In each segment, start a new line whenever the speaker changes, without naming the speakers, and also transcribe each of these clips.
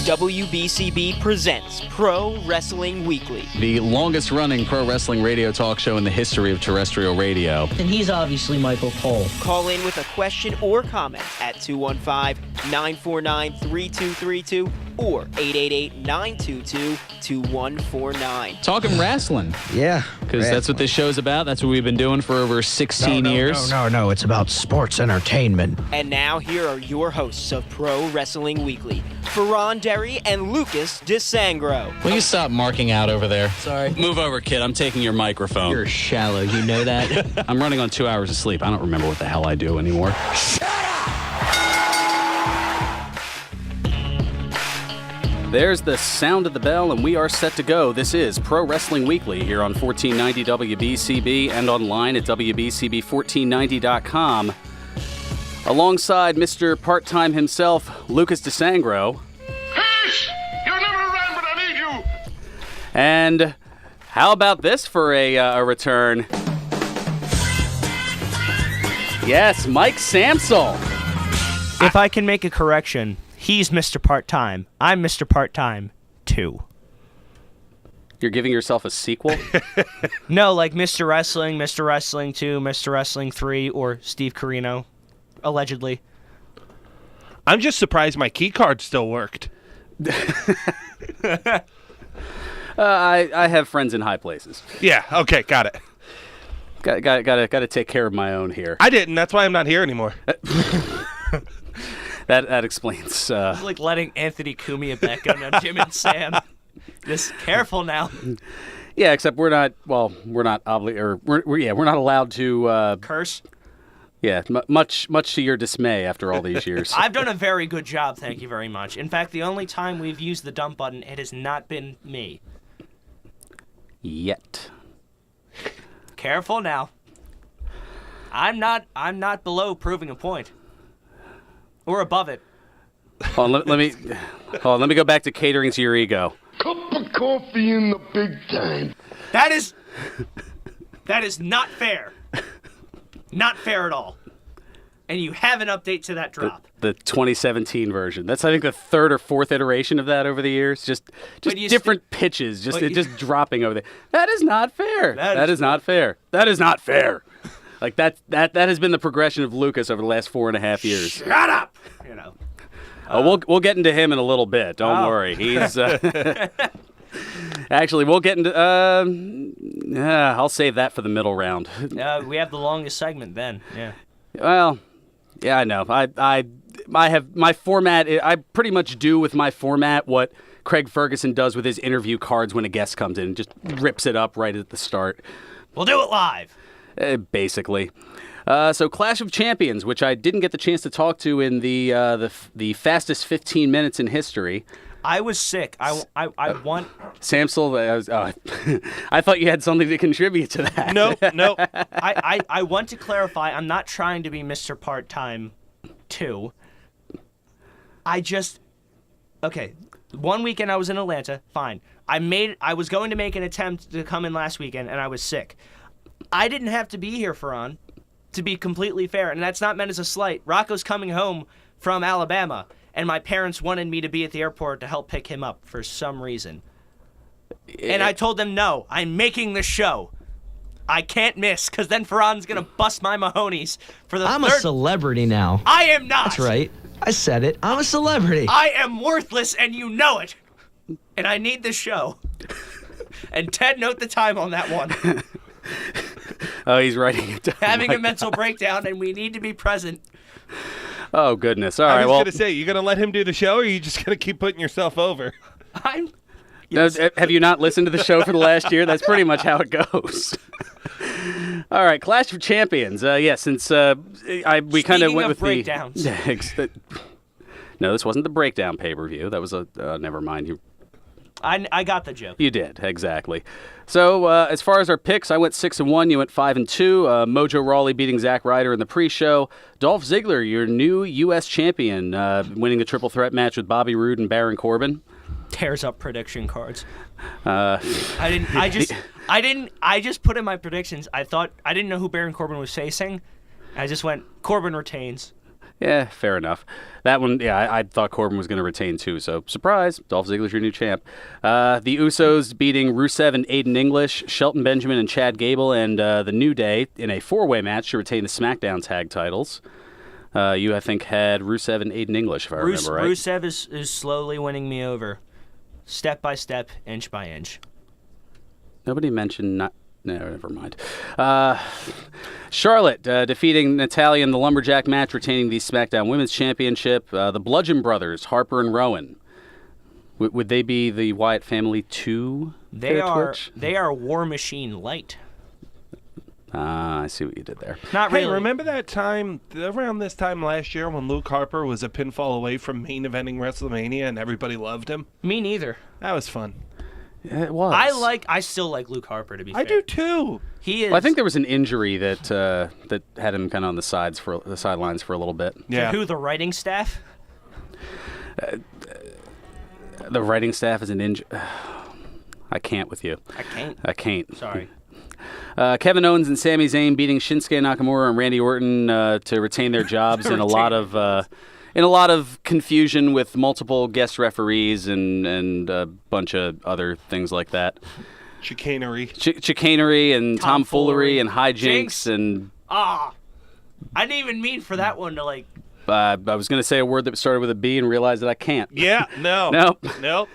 WBCB presents Pro Wrestling Weekly,
the longest-running pro wrestling radio talk show in the history of terrestrial radio.
And he's obviously Michael Cole.
Call in with a question or comment at 215-949-3232 or 888-922-2149.
Talking wrestling.
Yeah.
Because that's what this show's about. That's what we've been doing for over 16 years.
No. It's about sports entertainment.
And now here are your hosts of Pro Wrestling Weekly, Ferran Derry and Lucas DeSangro.
Will you stop marking out over there?
Sorry.
Move over, kid. I'm taking your microphone.
You're shallow, you know that?
I'm running on 2 hours of sleep. I don't remember what the hell I do anymore. There's the sound of the bell, and we are set to go. This is Pro Wrestling Weekly here on 1490 WBCB and online at WBCB1490.com. Alongside Mr. Part-Time himself, Lucas DeSangro.
Fish! You're never around, but I need you!
And how about this for a return? Yes, Mike Samsel.
If I can make a correction, he's Mr. Part-Time. I'm Mr. Part-Time 2.
You're giving yourself a sequel?
No, like Mr. Wrestling, Mr. Wrestling 2, Mr. Wrestling 3, or Steve Corino, allegedly.
I'm just surprised my key card still worked.
I have friends in high places.
Yeah, okay, got it.
Got to take care of my own here.
I didn't, that's why I'm not here anymore.
That explains.
It's like letting Anthony Cumia back on Jim and Sam. Just careful now.
Yeah, except we're not obligated, or we're not allowed to
Curse?
Yeah, much to your dismay after all these years.
I've done a very good job, thank you very much. In fact, the only time we've used the dump button, it has not been me.
Yet.
Careful now. I'm not below proving a point. Or above it.
Hold on, let me go back to catering to your ego.
Cup of coffee in the big time.
That is not fair. Not fair at all. And you have an update to that drop.
The 2017 version. That's, I think, the third or fourth iteration of that over the years. Just different pitches, just dropping over there. That is not fair. That is not fair. That is not fair. Like that has been the progression of Lucas over the last 4.5 years.
Shut up. You know.
We'll get into him in a little bit. Don't worry. He's actually, we'll get into. I'll save that for the middle round.
We have the longest segment then. Yeah.
Well, yeah, I know. I have my format. I pretty much do with my format what Craig Ferguson does with his interview cards when a guest comes in. Just rips it up right at the start.
We'll do it live.
Basically. So Clash of Champions, which I didn't get the chance to talk to in the fastest 15 minutes in history.
I was sick. I want...
Samsel, I thought you had something to contribute to that.
No.
I want to clarify, I'm not trying to be Mr. Part-Time 2. Okay, one weekend I was in Atlanta, fine. I was going to make an attempt to come in last weekend, and I was sick. I didn't have to be here, Ferran, to be completely fair, and that's not meant as a slight. Rocco's coming home from Alabama, and my parents wanted me to be at the airport to help pick him up for some reason. And I told them, no, I'm making the show. I can't miss, because then Ferran's going to bust my Mahonies for the
I'm a celebrity now.
I am not.
That's right. I said it. I'm a celebrity.
I am worthless, and you know it. And I need the show. And Ted, note the time on that one.
Oh, he's writing it down.
Having a mental breakdown, and we need to be present.
Oh, goodness. All right,
I was going to say, you going to let him do the show, or are you just going to keep putting yourself over?
Yes. Have you not listened to the show for the last year? That's pretty much how it goes. All right, Clash of Champions. Since we kind of went with
breakdowns.
No, this wasn't the breakdown pay-per-view. That was never mind.
I got the joke.
You did, exactly. So, as far as our picks, I went 6-1. You went 5-2. Mojo Rawley beating Zack Ryder in the pre-show. Dolph Ziggler, your new U.S. champion, winning the triple threat match with Bobby Roode and Baron Corbin.
Tears up prediction cards. I just put in my predictions. I didn't know who Baron Corbin was facing. I just went, Corbin retains.
Yeah, fair enough. That one, yeah, I thought Corbin was going to retain too, so surprise, Dolph Ziggler's your new champ. The Usos beating Rusev and Aiden English, Shelton Benjamin and Chad Gable, and The New Day in a four-way match to retain the SmackDown tag titles. You, I think, had Rusev and Aiden English, if I remember right.
Rusev is slowly winning me over, step by step, inch by inch.
Nobody mentioned No, never mind. Charlotte defeating Natalya in the Lumberjack match, retaining the SmackDown Women's Championship. The Bludgeon Brothers, Harper and Rowan. Would they be the Wyatt family too?
They are War Machine Light.
I see what you did there.
Not really.
Hey, remember that time, around this time last year, when Luke Harper was a pinfall away from main eventing WrestleMania and everybody loved him?
Me neither.
That was fun.
Yeah, it was.
I still like Luke Harper, to be fair.
I do too.
He is.
Well, I think there was an injury that that had him kind of on the sidelines for a little bit.
Yeah.
Who, the writing staff?
The writing staff is an injury. I can't with you. I can't.
Sorry.
Kevin Owens and Sami Zayn beating Shinsuke Nakamura and Randy Orton to retain their jobs in a lot of confusion with multiple guest referees and a bunch of other things like that.
Chicanery.
Chicanery and tomfoolery and hijinks
Jinx.
and...
I didn't even mean for that one to, like...
I was going to say a word that started with a B and realized that I can't.
Yeah, no.
Nope.
Nope.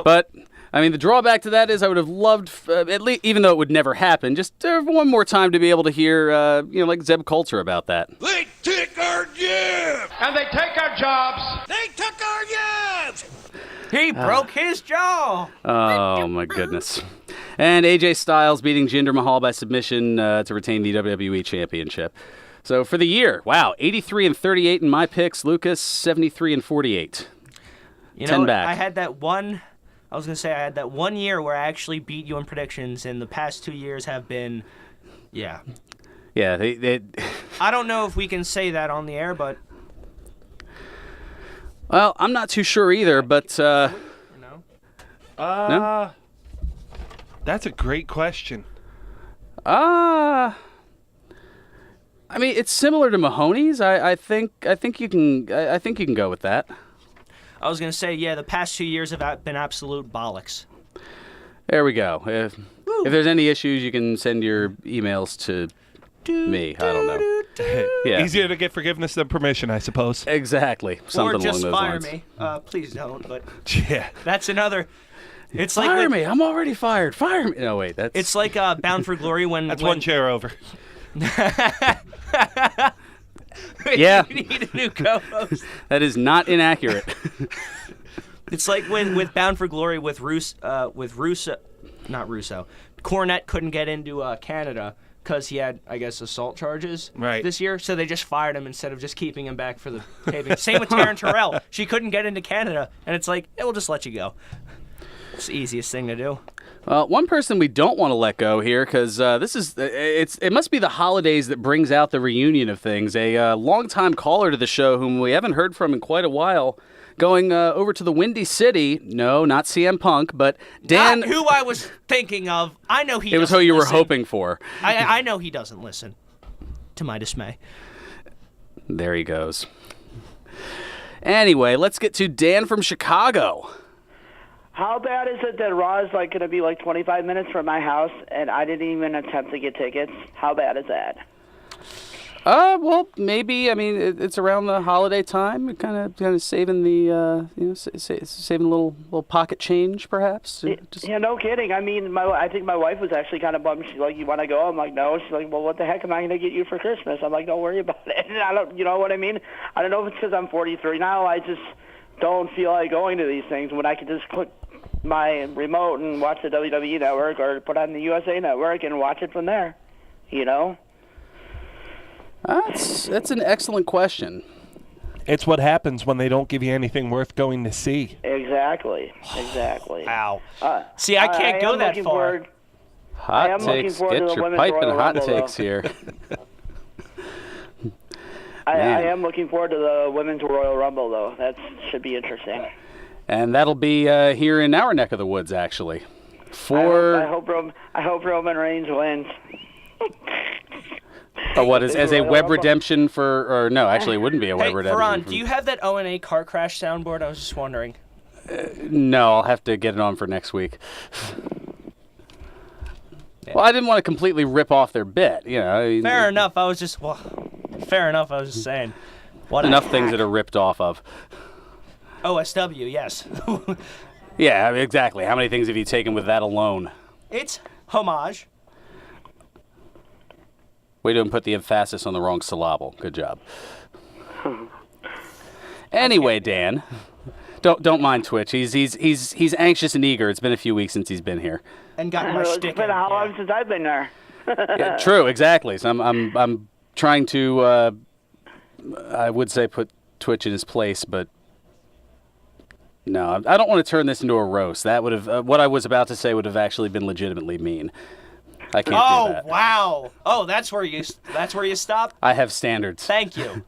But... I mean, the drawback to that is I would have loved, at least, even though it would never happen, just one more time to be able to hear, like Zeb Coulter about that.
They take our jobs! And they take our jobs! They took our jobs!
He broke his jaw!
Oh, my goodness. And AJ Styles beating Jinder Mahal by submission to retain the WWE Championship. So for the year, wow, 83-38 in my picks. Lucas, 73-48. 10 back.
I had that one year where I actually beat you in predictions, and the past 2 years have been, yeah.
Yeah, they
I don't know if we can say that on the air, but...
Well, I'm not too sure either, but...
No?
That's a great question.
I mean, it's similar to Mahoney's. I think you can go with that.
I was going to say, yeah, the past 2 years have been absolute bollocks.
There we go. If there's any issues, you can send your emails to me. I don't know. Yeah.
Easier to get forgiveness than permission, I suppose.
Exactly. Something
or just
along those
fire
lines.
me. Please don't, but
Yeah.
that's another... It's like
Fire me. I'm already fired. Fire me. No, wait. That's...
It's like Bound for Glory when...
That's one chair over.
Yeah.
You need a new co-host.
That is not inaccurate.
It's like when with Bound for Glory with Russo, Cornette couldn't get into Canada because he had, I guess, assault charges this year. So they just fired him instead of just keeping him back for the taping. Same with Taryn Terrell. She couldn't get into Canada, and it's like, we'll just let you go. It's the easiest thing to do.
Well, one person we don't want to let go here, because it must be the holidays that brings out the reunion of things. A longtime caller to the show whom we haven't heard from in quite a while, going over to the Windy City. No, not CM Punk, but Dan.
Not who I was thinking of. I know he.
It was who you were hoping for.
I know he doesn't listen. To my dismay.
There he goes. Anyway, let's get to Dan from Chicago.
How bad is it that Raw is going to be 25 minutes from my house, and I didn't even attempt to get tickets? How bad is that?
Well, maybe. I mean, it's around the holiday time. Kind of saving the, saving a little pocket change, perhaps.
Yeah, no kidding. I mean, I think my wife was actually kind of bummed. She's like, "You want to go?" I'm like, "No." She's like, "Well, what the heck am I going to get you for Christmas?" I'm like, "Don't worry about it." And I don't, you know what I mean? I don't know if it's because I'm 43 now. I just don't feel like going to these things when I could just click my remote and watch the WWE Network or put on the USA Network and watch it from there, you know?
That's an excellent question.
It's what happens when they don't give you anything worth going to see.
Exactly.
Ow. See, I can't go that far.
Hot takes. Get your piping hot takes here.
I am looking forward to the Women's Royal Rumble, though. That should be interesting.
And that'll be here in our neck of the woods, actually.
I hope Roman Reigns wins.
what is as a web redemption or no? Actually, it wouldn't be a web
Hey,
redemption.
Ferran, do you have that O&A car crash soundboard? I was just wondering.
No, I'll have to get it on for next week. Well, I didn't want to completely rip off their bit, you know. I mean,
Fair enough. I was just saying. What
enough things that are ripped off of.
OSW, yes.
Yeah, I mean, exactly. How many things have you taken with that alone?
It's homage.
We didn't put the emphasis on the wrong syllable. Good job. Anyway, Dan, don't mind Twitch. He's anxious and eager. It's been a few weeks since he's been here.
And got my
It's
shtick
been
in,
how
yeah.
long since I've been there?
Yeah, true, exactly. So I'm trying to I would say put Twitch in his place, but no, I don't want to turn this into a roast. That would have what I was about to say would have actually been legitimately mean. I can't do that.
Oh, wow. Oh, that's where you stop?
I have standards
Thank you.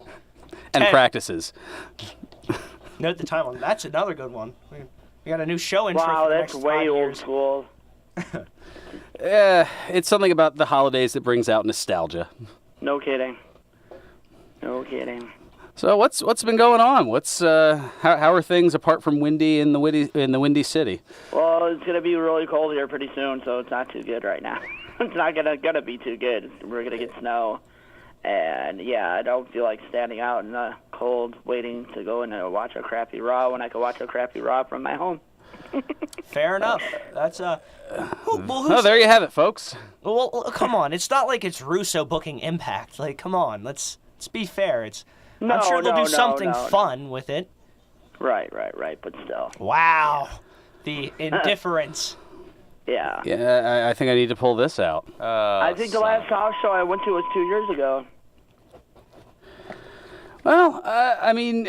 and
10.
practices.
Note the time on that's another good one. We got a new show intro
Wow,
for the
that's
next
way
5
old
years.
school.
It's something about the holidays that brings out nostalgia.
No kidding. No kidding.
So what's been going on? What's how are things apart from windy in the windy city?
Well, it's gonna be really cold here pretty soon, so it's not too good right now. It's not gonna be too good. We're gonna get snow, and yeah, I don't feel like standing out in the cold waiting to go in and watch a crappy Raw when I could watch a crappy Raw from my home.
Fair enough. That's
Oh, there you have it, folks.
Well, come on. It's not like it's Russo booking Impact. Like, come on. Let's be fair. I'm sure they'll do something fun with it.
Right, but still.
Wow. The indifference.
Yeah.
Yeah, I think I need to pull this out.
I think the last house show I went to was 2 years ago.
Well, I mean,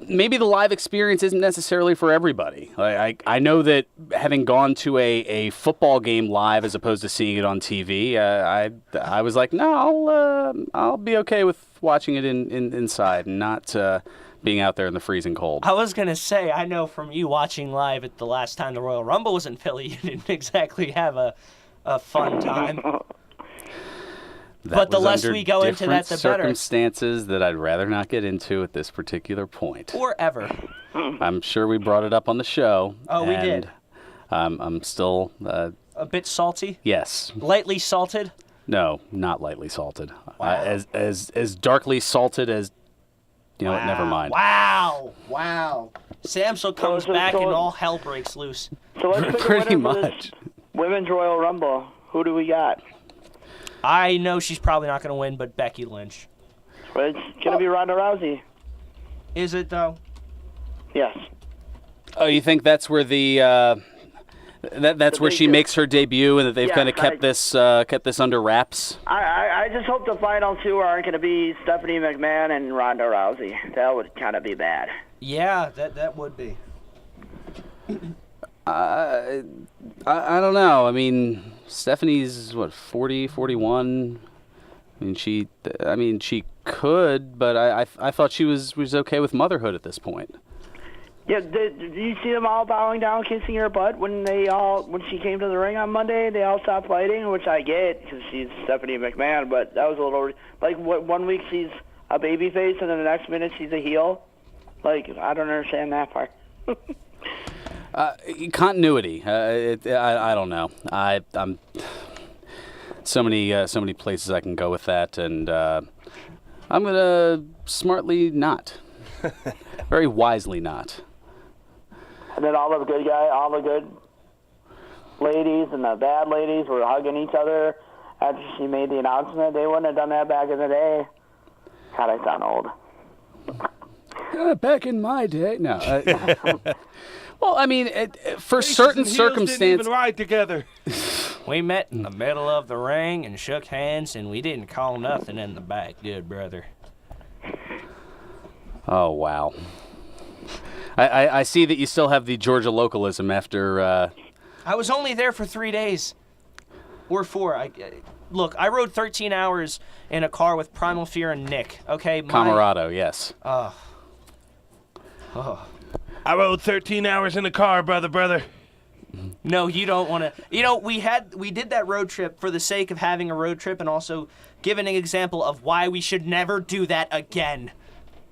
maybe the live experience isn't necessarily for everybody. I know that having gone to a football game live as opposed to seeing it on TV, I was like, no, I'll be okay with watching it inside and not being out there in the freezing cold.
I was going to say, I know from you watching live at the last time the Royal Rumble was in Philly, you didn't exactly have a fun time. But the less we go into that, the better.
Circumstances that I'd rather not get into at this particular point.
Or ever.
I'm sure we brought it up on the show.
Oh, we did.
I'm still...
a bit salty?
Yes.
Lightly salted?
No, not lightly salted.
Wow.
As darkly salted as... You know what, never mind.
Wow. Samsel comes back and all hell breaks loose.
So let's pick
Pretty
a winner for
much.
this Women's Royal Rumble. Who do we got?
I know she's probably not going to win, but Becky Lynch.
Well, it's going to be Ronda Rousey.
Is it, though?
Yes.
Oh, you think that's where that's where she makes her debut, and that they've kind of kept this under wraps?
I just hope the final two aren't going to be Stephanie McMahon and Ronda Rousey. That would kind of be bad.
Yeah, that would be.
I don't know. I mean, Stephanie's what, 40, 41? I mean, she could, but I thought she was okay with motherhood at this point.
Yeah, did you see them all bowing down, kissing her butt when she came to the ring on Monday? They all stopped fighting, which I get because she's Stephanie McMahon. But that was a little like what 1 week she's a baby face and then the next minute she's a heel. Like I don't understand that part.
Continuity. I don't know. I'm so many places I can go with that, and I'm gonna smartly not, very wisely not.
And then all the good ladies and the bad ladies were hugging each other after she made the announcement. They wouldn't have done that back in the day. God, I sound old.
Back in my day, no. Well, I mean, for certain circumstances,
didn't even ride together.
We met in the middle of the ring and shook hands, and we didn't call nothing in the back, good brother.
Oh wow. I see that you still have the Georgia localism after.
I was only there for 3 days. Or 4. Look, I rode 13 hours in a car with Primal Fear and Nick. Okay,
Colorado, yes.
Oh.
I rode 13 hours in a car, brother.
No, you don't want to. You know, we did that road trip for the sake of having a road trip and also giving an example of why we should never do that again.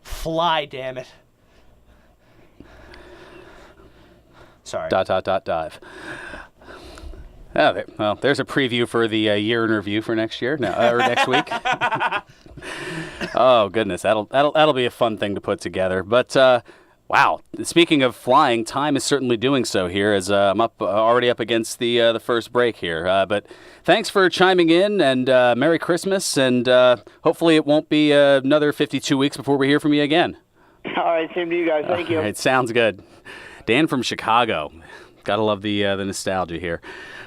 Fly, damn it. Sorry. ...
Dive. Oh, well, there's a preview for the year in review for next year, or next week. Oh goodness, that'll be a fun thing to put together. But wow, speaking of flying, time is certainly doing so here, as I'm already up against the first break here. But thanks for chiming in, and Merry Christmas, and hopefully it won't be another 52 weeks before we hear from you again.
All right, same to you guys. Thank you.
It sounds good. Dan from Chicago. Gotta love the nostalgia here.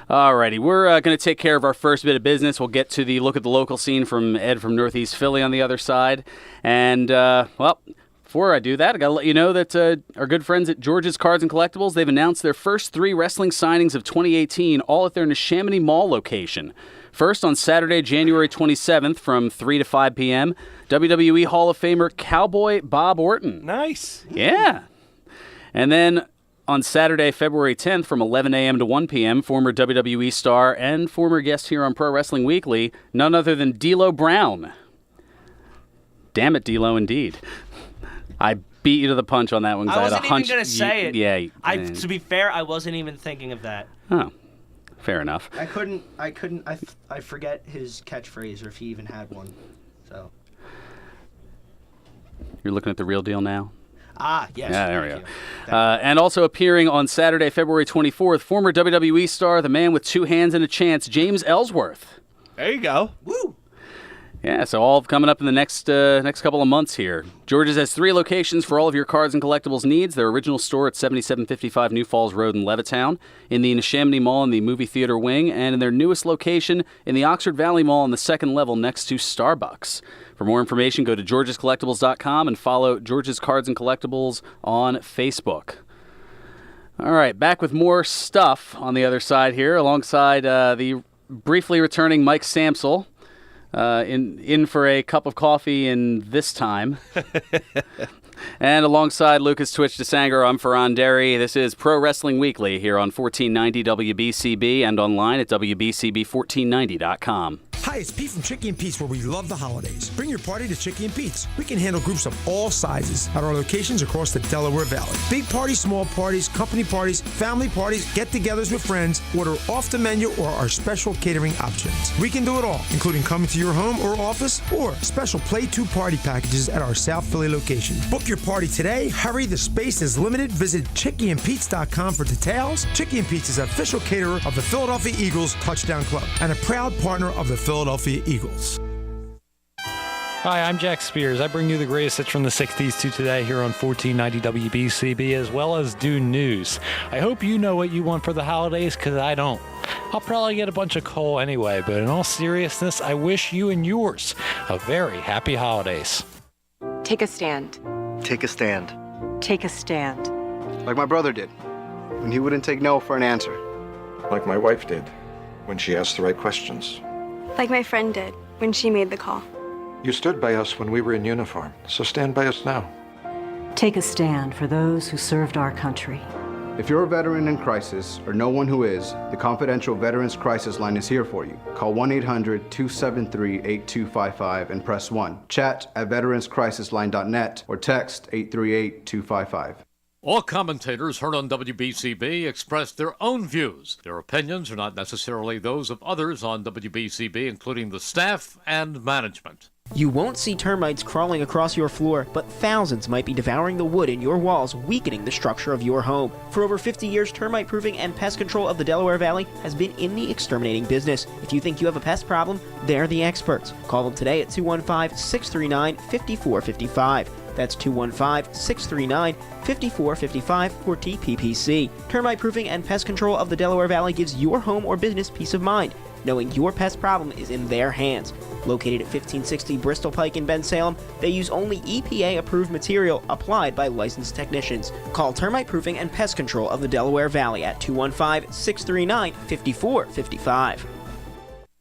Alrighty, we're going to take care of our first bit of business. We'll get to the look at the local scene from Ed from Northeast Philly on the other side. And, well, before I do that, I got to let you know that our good friends at George's Cards and Collectibles, they've announced their first 3 wrestling signings of 2018, all at their Neshaminy Mall location. First, on Saturday, January 27th from 3 to 5 p.m., WWE Hall of Famer Cowboy Bob Orton.
Nice.
Yeah. And then on Saturday, February 10th from 11 a.m. to 1 p.m., former WWE star and former guest here on Pro Wrestling Weekly, none other than D'Lo Brown. Damn it, D'Lo, indeed. I beat you to the punch on that one.
I wasn't
had a hunch.
even going to say it.
Yeah.
To be fair, I wasn't even thinking of that.
Oh, fair enough.
I forget his catchphrase or if he even had one. So.
You're looking at the real deal now?
Ah, yes.
Yeah, there we go. And also appearing on Saturday, February 24th, former WWE star, the man with 2 hands and a chance, James Ellsworth.
There you go.
Woo!
Yeah, so all coming up in the next couple of months here. George's has 3 locations for all of your cards and collectibles needs. Their original store at 7755 New Falls Road in Levittown, in the Neshaminy Mall in the movie theater wing, and in their newest location in the Oxford Valley Mall on the 2nd level next to Starbucks. For more information, go to georgescollectibles.com and follow George's Cards and Collectibles on Facebook. All right, back with more stuff on the other side here, alongside the briefly returning Mike Samsel. In for a cup of coffee in this time. And alongside Lucas Twitch DeSangro, I'm Ferran Derry. This is Pro Wrestling Weekly here on 1490 WBCB and online at WBCB1490.com.
Hi, it's Pete from Chicky and Pete's, where we love the holidays. Bring your party to Chicky and Pete's. We can handle groups of all sizes at our locations across the Delaware Valley. Big parties, small parties, company parties, family parties, get-togethers with friends, order off the menu or our special catering options. We can do it all, including coming to your home or office or special Play 2 party packages at our South Philly location. Book your party today. Hurry, the space is limited. Visit chickyandpete's.com for details. Chicky and Pete's is an official caterer of the Philadelphia Eagles Touchdown Club and a proud partner of the Philadelphia Eagles.
Hi, I'm Jack Spears. I bring you the greatest hits from the 60s to today here on 1490 WBCB, as well as Dune News. I hope you know what you want for the holidays, because I don't. I'll probably get a bunch of coal anyway, but in all seriousness, I wish you and yours a very happy holidays.
Take a stand.
Take a stand.
Take a stand.
Like my brother did, when he wouldn't take no for an answer.
Like my wife did, when she asked the right questions.
Like my friend did, when she made the call.
You stood by us when we were in uniform, so stand by us now.
Take a stand for those who served our country.
If you're a veteran in crisis or know one who is, the confidential Veterans Crisis Line is here for you. Call 1-800-273-8255 and press 1. Chat at veteranscrisisline.net or text 838-255.
All commentators heard on WBCB express their own views. Their opinions are not necessarily those of others on WBCB, including the staff and management.
You won't see termites crawling across your floor, but thousands might be devouring the wood in your walls, weakening the structure of your home. For over 50 years, termite proofing and pest control of the Delaware Valley has been in the exterminating business. If you think you have a pest problem, they're the experts. Call them today at 215-639-5455. That's 215-639-5455 for TPPC. Termite proofing and pest control of the Delaware Valley gives your home or business peace of mind, knowing your pest problem is in their hands. Located at 1560 Bristol Pike in Bensalem, they use only EPA-approved material applied by licensed technicians. Call Termite Proofing and Pest Control of the Delaware Valley at 215-639-5455.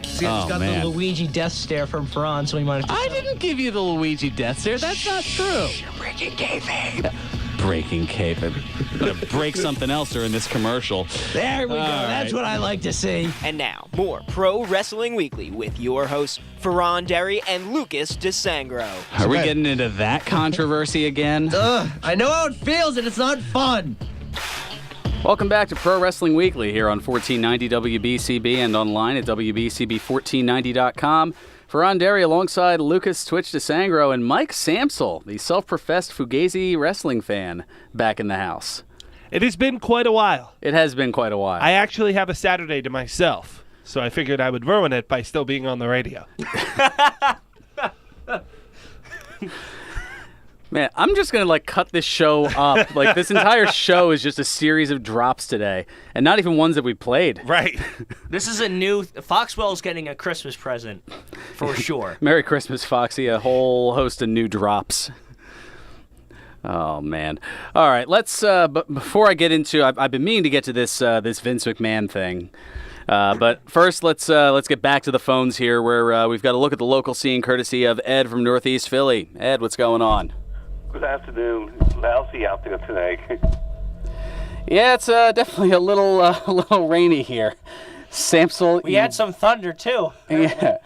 He's got the Luigi death stare from Ferran, so he might have to...
I didn't give you the Luigi death stare. That's not true.
Breaking kayfabe.
breaking cape. I'm going to break something else during this commercial.
There we go. That's what I like to see.
And now, more Pro Wrestling Weekly with your hosts, Ferran Derry and Lucas DeSangro.
Are we getting into that controversy again?
I know how it feels, and it's not fun.
Welcome back to Pro Wrestling Weekly here on 1490 WBCB and online at WBCB1490.com. Ferran Derry alongside Lucas Twitch DeSangro and Mike Samsel, the self-professed Fugazi wrestling fan, back in the house.
It has been quite a while.
It has been quite a while.
I actually have a Saturday to myself, so I figured I would ruin it by still being on the radio.
Man, I'm just going to, cut this show up. This entire show is just a series of drops today, and not even ones that we played.
Right.
This is a new... Foxwell's getting a Christmas present, for sure.
Merry Christmas, Foxy. A whole host of new drops. Oh, man. All right, let's... before I get into... I've been meaning to get to this Vince McMahon thing. But first, let's get back to the phones here, where we've got to look at the local scene courtesy of Ed from Northeast Philly. Ed, what's going on?
Good afternoon. It's lousy out there today.
Yeah, it's definitely a little rainy here. Samsel,
we had some thunder too.
Yeah.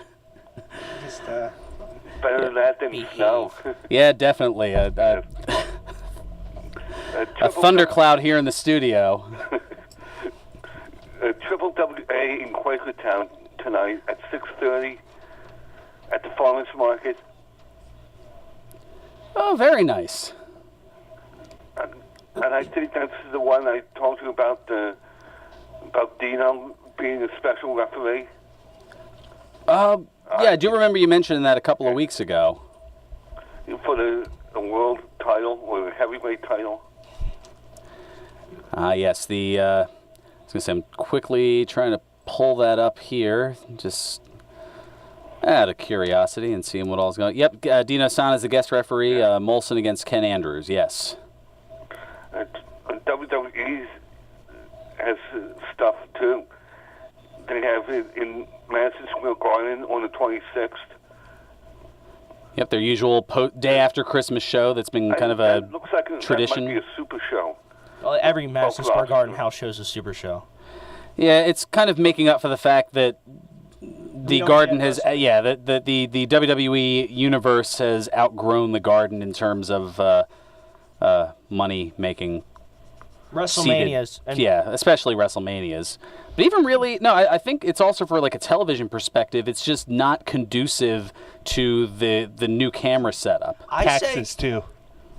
Just
better that than snow.
Yeah, definitely. A thundercloud here in the studio.
Triple WA in Quakertown tonight at 6:30 at the Farmers Market.
Oh, very nice.
And I think that's the one I told you about Dino being a special referee.
Yeah, I do remember you mentioning that a couple of weeks ago.
For the world title or the heavyweight title.
Yes, I was going to say, I'm quickly trying to pull that up here, just out of curiosity and seeing what all's going on. Yep, Dino San is the guest referee, Molson against Ken Andrews, yes.
WWE has stuff, too. They have it in Madison Square Garden on the 26th.
Yep, their usual day after Christmas show that's been kind of a
looks like
tradition.
That might be a super show.
Well, every Madison Square Garden house show is a super show.
Yeah, it's kind of making up for the fact that the Garden has, the WWE universe has outgrown the Garden in terms of money making.
WrestleManias.
Especially WrestleManias. But even really, I think it's also for a television perspective, it's just not conducive to the new camera setup.
Taxes, too.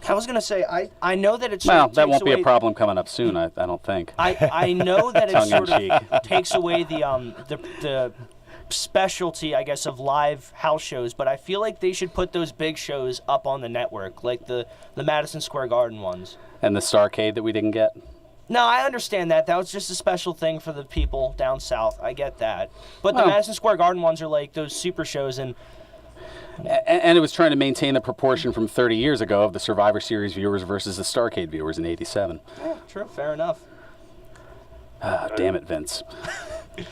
I was going to say, I know that it's...
Well, that won't be a problem coming up soon, I don't think.
I know that it sort of takes away the specialty, I guess, of live house shows, but I feel like they should put those big shows up on the network, like the Madison Square Garden ones.
And the Starrcade that we didn't get?
No, I understand that. That was just a special thing for the people down south. I get that. But the Madison Square Garden ones are like those super shows, and
it was trying to maintain the proportion from 30 years ago of the Survivor Series viewers versus the Starrcade viewers in '87.
Yeah, true. Fair enough.
Damn it, Vince.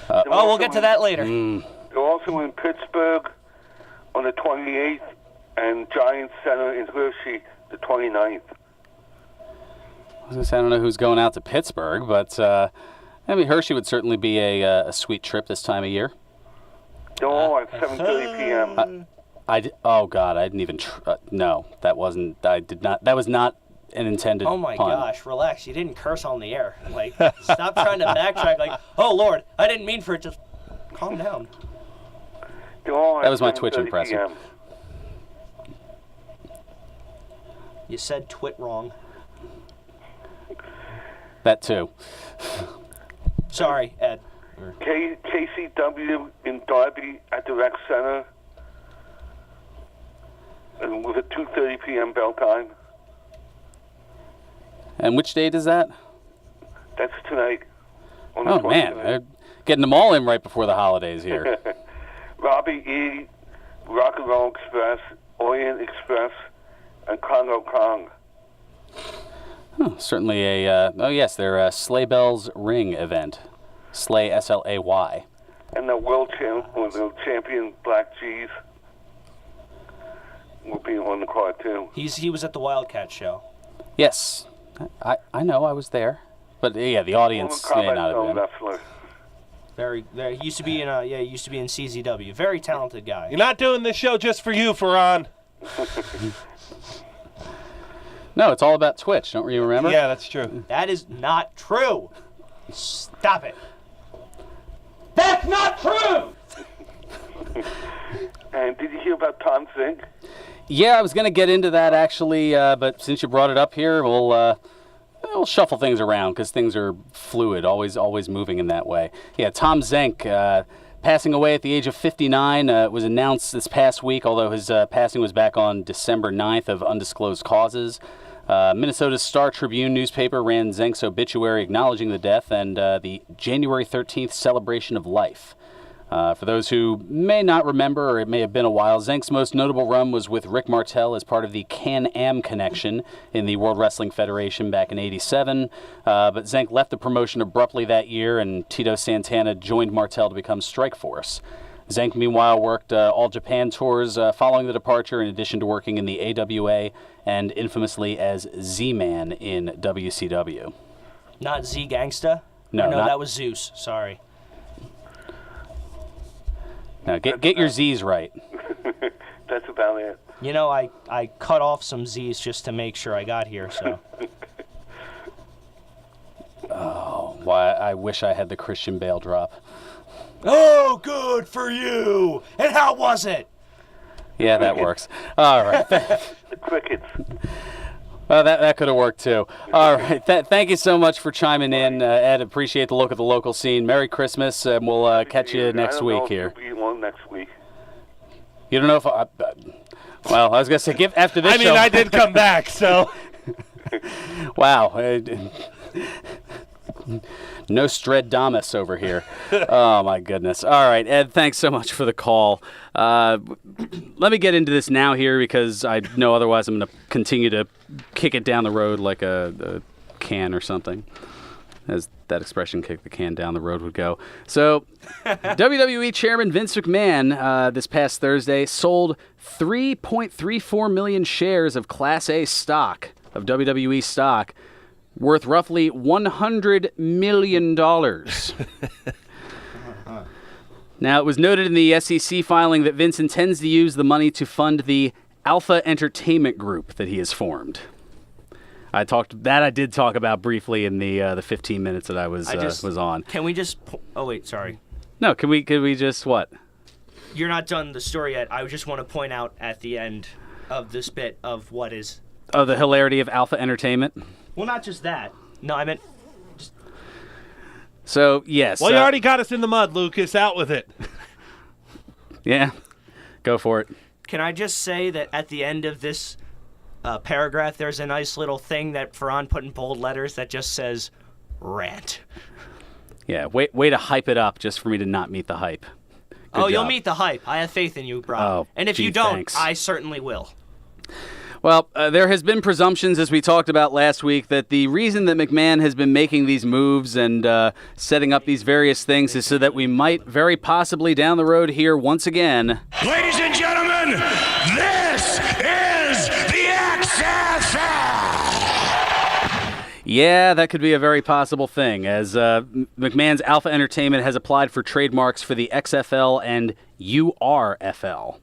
We'll get to that later.
They're also in Pittsburgh on the 28th and Giants Center in Hershey the 29th.
I was going to say, I don't know who's going out to Pittsburgh, but Hershey would certainly be a sweet trip this time of year.
No, at 7:30 p.m.
Oh God, I didn't even. No, that wasn't. I did not. That was not an intended.
Oh my
pun.
gosh, relax! You didn't curse on the air. Stop trying to backtrack. Oh Lord, I didn't mean for it. Just calm down.
That was my Twitch impression.
PM.
You said twit wrong.
That too.
Sorry, Ed.
KCW in Derby at the Rec Center and with a 2:30 p.m. bell time.
And which date is that?
That's tonight. On the
Oh man, they're getting them all in right before the holidays here.
Robbie E., Rock and Roll Express, Orient Express, and Congo Kong.
Certainly their Sleigh Bells Ring event. Slay, S-L-A-Y.
And the world champion Black G's will be on the card too.
He was at the Wildcat show.
Yes. I know, I was there. But yeah, the audience may not have been.
Wrestler.
Very. He used to be in CZW. Very talented guy.
You're not doing this show just for you, Ferran.
No, it's all about Twitch. Don't you remember?
Yeah, that's true.
That is not true. Stop it.
That's not true!
And did you hear about Tom Zink?
Yeah, I was going to get into that actually, but since you brought it up here, we'll shuffle things around because things are fluid, always moving in that way. Yeah, Tom Zink, passing away at the age of 59, was announced this past week, although his passing was back on December 9th of undisclosed causes. Minnesota's Star Tribune newspaper ran Zink's obituary acknowledging the death and the January 13th celebration of life. For those who may not remember, or it may have been a while, Zink's most notable run was with Rick Martel as part of the Can-Am connection in the World Wrestling Federation back in '87. But Zink left the promotion abruptly that year, and Tito Santana joined Martel to become Strikeforce. Zink, meanwhile, worked All Japan tours following the departure, in addition to working in the AWA and infamously as Z-Man in WCW.
Not Z-Gangsta?
No,
that was Zeus. Sorry.
Now, get your Z's right.
That's about it.
You know, I cut off some Z's just to make sure I got here, so.
Oh, why, I wish I had the Christian Bale drop.
Oh, good for you! And how was it?
Yeah, that works. All right.
The crickets.
Well, that could have worked, too. All right. Thank you so much for chiming in, Ed. Appreciate the look at the local scene. Merry Christmas, and we'll catch you next week here.
I don't know if it'll be one next week.
You don't know if well, I was going to say, after this show.
I did come back, so.
Wow. No Stradamus over here. Oh, my goodness. All right, Ed, thanks so much for the call. Let me get into this now here because I know otherwise I'm going to continue to kick it down the road like a can or something, as that expression, kick the can down the road, would go. So WWE Chairman Vince McMahon this past Thursday sold 3.34 million shares of Class A stock, of WWE stock, worth roughly $100 million. Now, it was noted in the SEC filing that Vince intends to use the money to fund the Alpha Entertainment Group that he has formed. I did talk about briefly in the 15 minutes that I was on.
Can we just? Oh wait, sorry.
No, can we just what?
You're not done the story yet. I just want to point out at the end of this bit of what is.
Oh, the hilarity of Alpha Entertainment.
Well, not just that. No, I meant.
So, yes.
Well, you already got us in the mud, Lucas. Out with it.
Yeah, go for it.
Can I just say that at the end of this paragraph, there's a nice little thing that Ferran put in bold letters that just says, rant.
Yeah, way to hype it up just for me to not meet the hype. Good job.
You'll meet the hype. I have faith in you, bro.
Oh,
and if you don't,
thanks.
I certainly will.
Well, there has been presumptions, as we talked about last week, that the reason that McMahon has been making these moves and setting up these various things is so that we might very possibly down the road here once again.
Ladies and gentlemen, this is the XFL!
Yeah, that could be a very possible thing, as McMahon's Alpha Entertainment has applied for trademarks for the XFL and URFL.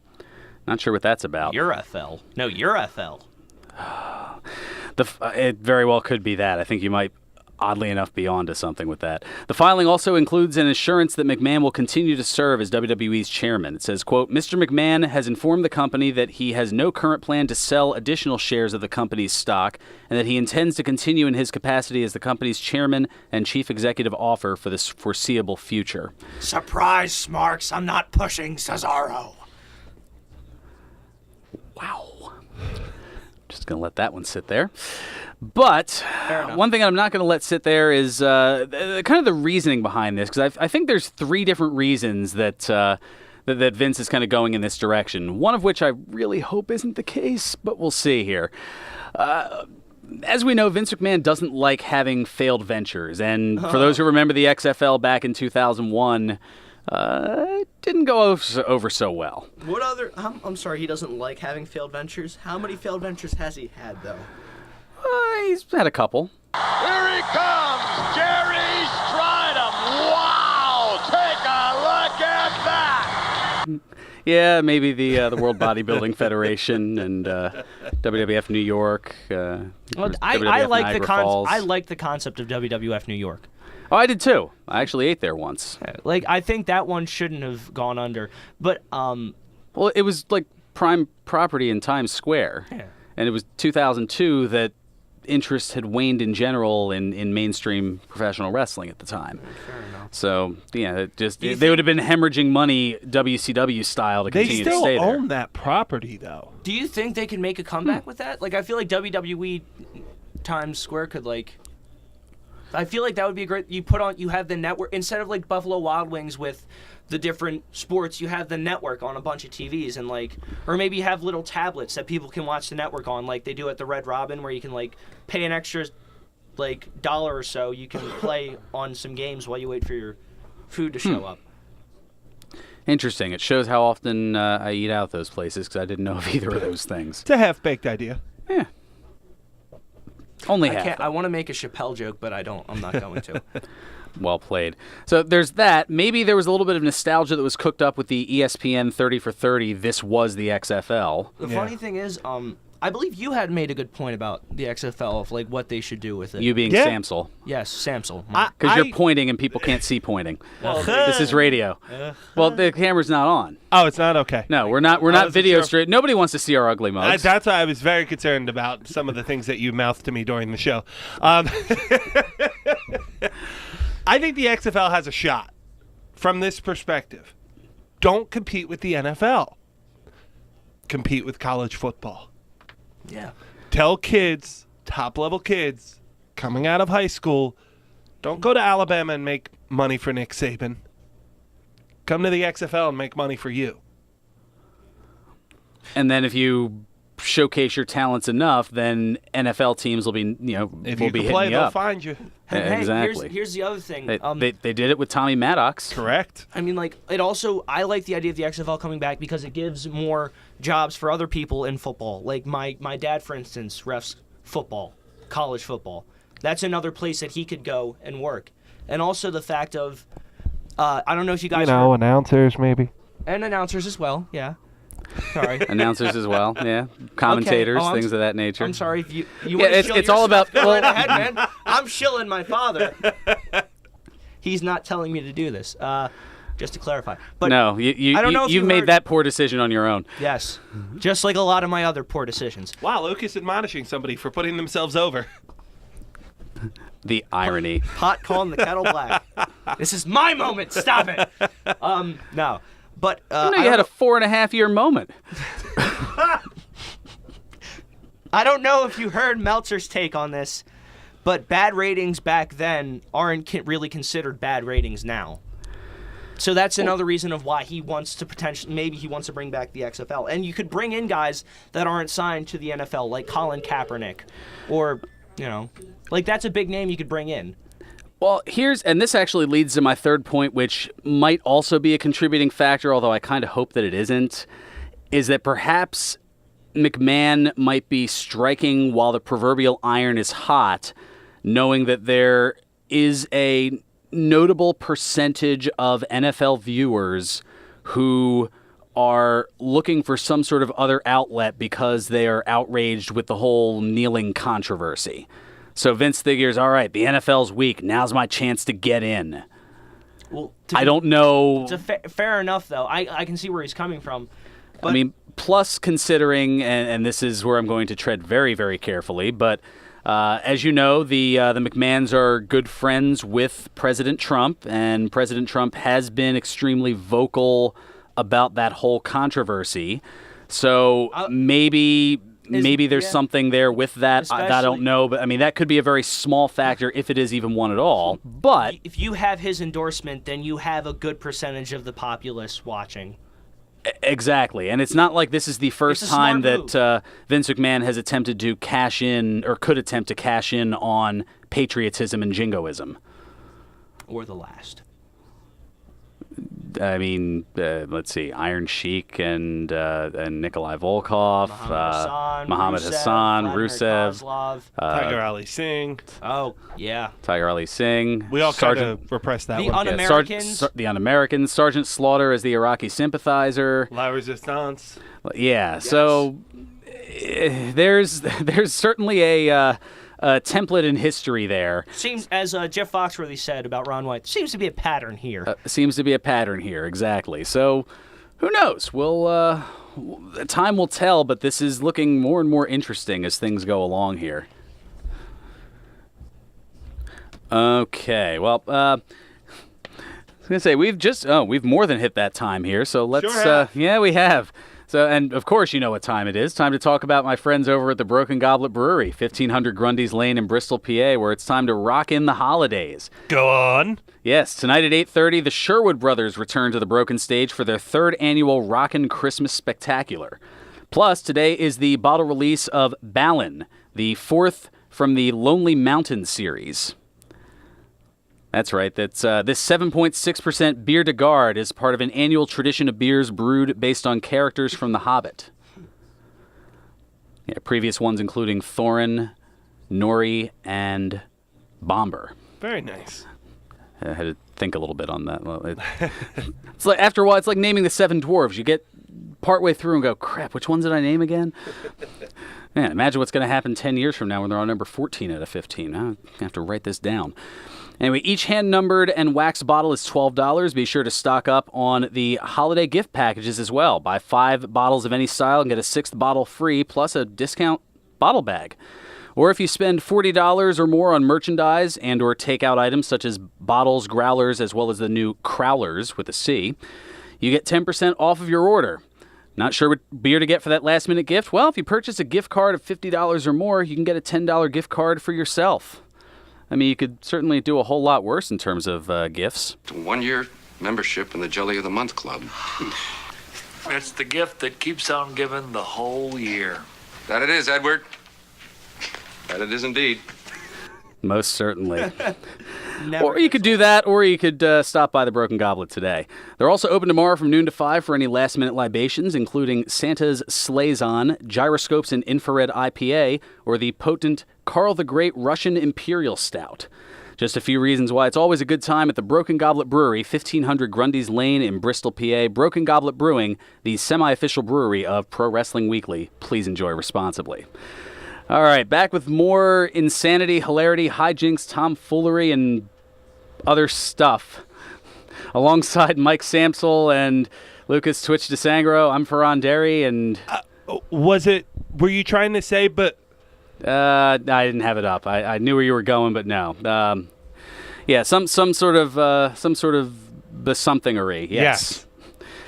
Not sure what that's about.
URFL. No, URFL.
It very well could be that. I think you might, oddly enough, be onto something with that. The filing also includes an assurance that McMahon will continue to serve as WWE's chairman. It says, quote, Mr. McMahon has informed the company that he has no current plan to sell additional shares of the company's stock and that he intends to continue in his capacity as the company's chairman and chief executive officer for the foreseeable future.
Surprise, Smarks. I'm not pushing Cesaro.
Wow. Just going to let that one sit there. But one thing I'm not going to let sit there is kind of the reasoning behind this, because I think there's three different reasons that that Vince is kind of going in this direction, one of which I really hope isn't the case, but we'll see here. As we know, Vince McMahon doesn't like having failed ventures, and for those who remember the XFL back in 2001, it didn't go over so well.
What other... I'm sorry, he doesn't like having failed ventures? How many failed ventures has he had, though?
He's had a couple.
Here he comes, Jerry Stridham. Wow, take a look at that.
Yeah, maybe the World Bodybuilding Federation and WWF New York.
I
WWF
like
Niagara
the
Falls.
I like the concept of WWF New York.
Oh, I did too. I actually ate there once.
Like, I think that one shouldn't have gone under. But
well, it was like prime property in Times Square, and it was 2002 that interest had waned in general in mainstream professional wrestling at the time.
Fair enough.
So yeah, they would have been hemorrhaging money WCW style to continue to stay there.
They still own that property, though.
Do you think they can make a comeback with that? Like, I feel like WWE Times Square could, like... I feel like that would be great. You have the network, instead of like Buffalo Wild Wings with the different sports, you have the network on a bunch of TVs, and like, or maybe you have little tablets that people can watch the network on, like they do at the Red Robin, where you can like pay an extra like $1 or so, you can play on some games while you wait for your food to show up.
Interesting. It shows how often I eat out those places, because I didn't know of either of those things.
It's a half-baked idea.
Yeah. Only half.
I want to make a Chappelle joke, but I don't. I'm not going to.
Well played. So there's that. Maybe there was a little bit of nostalgia that was cooked up with the ESPN 30 for 30. This was the XFL.
The funny thing is, I believe you had made a good point about the XFL of like what they should do with it.
You being Samsel.
Yes, Samsel.
Because you're pointing and people can't see pointing.
Well,
this is radio. Well, the camera's not on.
Oh, it's not? Okay.
No, we're not video straight. Nobody wants to see our ugly mugs.
That's why I was very concerned about some of the things that you mouthed to me during the show. I think the XFL has a shot from this perspective. Don't compete with the NFL. Compete with college football.
Yeah.
Tell kids, top-level kids, coming out of high school, don't go to Alabama and make money for Nick Saban. Come to the XFL and make money for you.
And then if you showcase your talents enough, then NFL teams will be,
If
will
you
be
can
hitting
play,
you
they'll
up.
find you.
Hey,
exactly.
Here's the other thing.
They did it with Tommy Maddox.
Correct.
I mean, like, it also, I like the idea of the XFL coming back because it gives more jobs for other people in football. Like, my dad, for instance, refs football, college football. That's another place that he could go and work. And also the fact of, I don't know if you guys heard,
announcers maybe.
and announcers as well, yeah. Sorry.
Announcers as well, yeah. Commentators,
Okay.
things of that nature.
I'm sorry if you
Yeah,
want to
it's
shill
all
your
about-
stuff, go right
well-
ahead, man. I'm shilling my father. He's not telling me to do this. Just to clarify. But
no,
I don't know if
you've
you
made
heard-
that poor decision on your own.
Yes. Just like a lot of my other poor decisions.
Wow, Lucas admonishing somebody for putting themselves over.
The irony.
Pot calling the kettle black. This is my moment. Stop it. No. But
you had a 4.5-year moment.
I don't know if you heard Meltzer's take on this, but bad ratings back then aren't really considered bad ratings now. So that's another reason of why he wants to maybe he wants to bring back the XFL. And you could bring in guys that aren't signed to the NFL, like Colin Kaepernick, or, like that's a big name you could bring in.
Well, and this actually leads to my third point, which might also be a contributing factor, although I kind of hope that it isn't, is that perhaps McMahon might be striking while the proverbial iron is hot, knowing that there is a notable percentage of NFL viewers who are looking for some sort of other outlet because they are outraged with the whole kneeling controversy. So Vince figures, all right, the NFL's weak. Now's my chance to get in.
Well,
I don't know.
It's fair enough, though. I can see where he's coming from. But
I mean, plus considering, and this is where I'm going to tread very, very carefully, but as you know, the McMahons are good friends with President Trump, and President Trump has been extremely vocal about that whole controversy. So maybe there's something there with that. I don't know, but I mean that could be a very small factor if it is even one at all. But
if you have his endorsement, then you have a good percentage of the populace watching.
Exactly, and it's not like this is the first time that Vince McMahon has attempted to cash in, or could attempt to cash in on patriotism and jingoism.
Or the last.
I mean, let's see, Iron Sheik and Nikolai Volkov, Muhammad Hassan, Rusev,
Tiger Ali Singh.
Oh, yeah.
Tiger Ali Singh.
We all kind of repressed that
the
one.
Un-Americans.
The Un-Americans. Sergeant Slaughter as the Iraqi sympathizer.
La Resistance.
Yeah, so there's certainly a template in history there.
Seems, as Jeff Foxworthy said about Ron White, seems to be a pattern here.
Exactly. So, who knows? Time will tell, but this is looking more and more interesting as things go along here. Okay, well, I was going to say, we've more than hit that time here, so let's, yeah, we have. So, and of course, you know what time it is. Time to talk about my friends over at the Broken Goblet Brewery, 1500 Grundy's Lane in Bristol, PA, where it's time to rock in the holidays.
Go on.
Yes, tonight at 8:30, the Sherwood Brothers return to the Broken Stage for their third annual Rockin' Christmas Spectacular. Plus, today is the bottle release of Ballin, the fourth from the Lonely Mountain series. That's right. That's this 7.6% Bière de Garde is part of an annual tradition of beers brewed based on characters from The Hobbit. Yeah, previous ones including Thorin, Nori, and Bomber.
Very nice.
I had to think a little bit on that. It's like after a while, it's like naming the Seven Dwarves. You get partway through and go, crap, which ones did I name again? Man, imagine what's going to happen 10 years from now when they're on number 14 out of 15. I have to write this down. Anyway, each hand-numbered and wax bottle is $12. Be sure to stock up on the holiday gift packages as well. Buy 5 bottles of any style and get a 6th bottle free, plus a discount bottle bag. Or if you spend $40 or more on merchandise and or takeout items such as bottles, growlers, as well as the new crowlers with a C, you get 10% off of your order. Not sure what beer to get for that last-minute gift? Well, if you purchase a gift card of $50 or more, you can get a $10 gift card for yourself. I mean, you could certainly do a whole lot worse in terms of gifts.
1-year membership in the Jelly of the Month Club.
It's the gift that keeps on giving the whole year.
That it is, Edward. That it is indeed.
Most certainly. Or you could do that, or you could stop by the Broken Goblet today. They're also open tomorrow from noon to 5 for any last-minute libations, including Santa's Slayzon, Gyroscopes and Infrared IPA, or the potent Karl the Great Russian Imperial Stout. Just a few reasons why it's always a good time at the Broken Goblet Brewery, 1500 Grundy's Lane in Bristol, PA. Broken Goblet Brewing, the semi-official brewery of Pro Wrestling Weekly. Please enjoy responsibly. All right, back with more insanity, hilarity, hijinks, tomfoolery, and other stuff. Alongside Mike Samsel and Lucas Twitch DeSangro, I'm Ferran Derry, and...
Were you trying to say, but...
I didn't have it up. I knew where you were going, but no. Yeah, some sort of besomethingery. Yes.